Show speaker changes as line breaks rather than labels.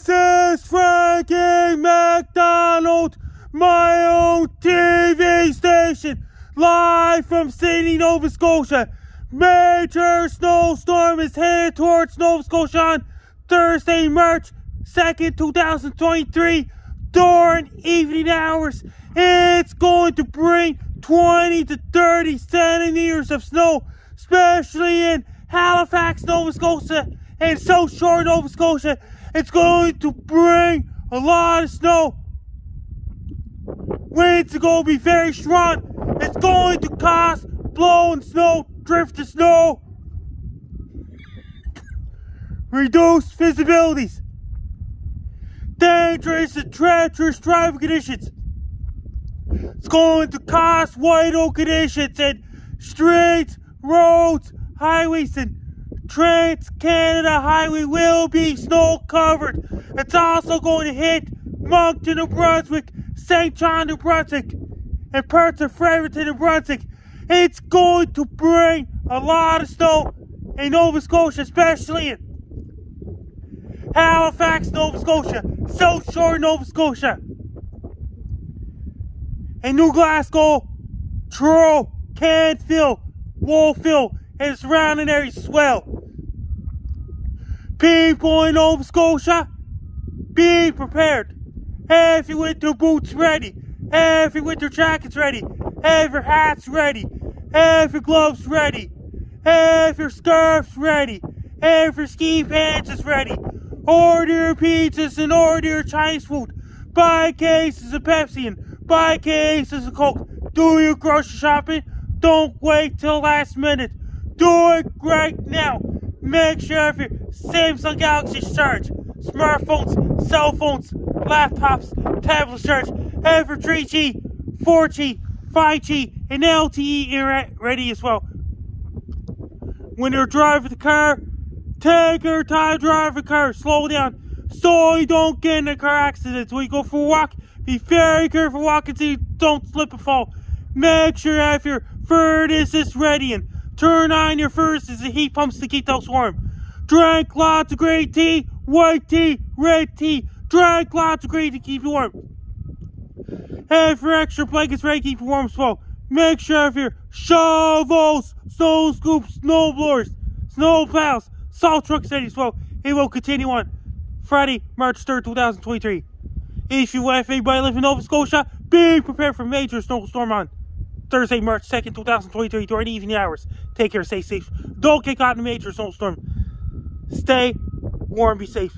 This is Frankie McDonald, my own TV station, live from Sydney, Nova Scotia. Major snowstorm is headed towards Nova Scotia on Thursday, March 2nd, 2023, during evening hours. It's going to bring 20 to 30 centimeters of snow, especially in Halifax, Nova Scotia, and South Shore, Nova Scotia. It's going to bring a lot of snow. Winds are going to be very strong. It's going to cause blowing snow, drift of snow, reduced visibilities, dangerous and treacherous driving conditions. It's going to cause whiteout conditions in streets, roads, highways, and Trans-Canada Highway will be snow covered. It's also going to hit Moncton, New Brunswick, St. John, New Brunswick, and parts of Fredericton, New Brunswick. It's going to bring a lot of snow in Nova Scotia, especially in Halifax, Nova Scotia, South Shore, Nova Scotia, and New Glasgow, Truro, Kentville, Wolfville, and surrounding areas as well. People in Nova Scotia, be prepared. Have your winter boots ready. Have your winter jackets ready. Have your hats ready. Have your gloves ready. Have your scarves ready. Have your ski pants ready. Order your pizzas and order your Chinese food. Buy cases of Pepsi and buy cases of Coke. Do your grocery shopping. Don't wait till last minute. Do it right now. Make sure if your Samsung Galaxy charge, smartphones, cell phones, laptops, tablets charge, have your 3G, 4G, 5G, and LTE ready as well. When you're driving the car, take your time driving the car. Slow down so you don't get in a car accident. When you go for a walk, be very careful walking so you don't slip and fall. Make sure you have your furnaces ready and turn on your furnaces and heat pumps to keep those warm. Drink lots of green tea, white tea, red tea. Drink lots of green tea to keep you warm. Have your extra blankets ready to keep you warm as well. Make sure you have your shovels, snow scoops, snow blowers, snow plows, salt trucks ready as well. It will continue on Friday, March 3rd, 2023. If you have anybody living in Nova Scotia, be prepared for major snowstorm on Thursday, March 2nd, 2023 during evening hours. Take care, stay safe. Don't get caught in a major snowstorm. Stay warm, be safe.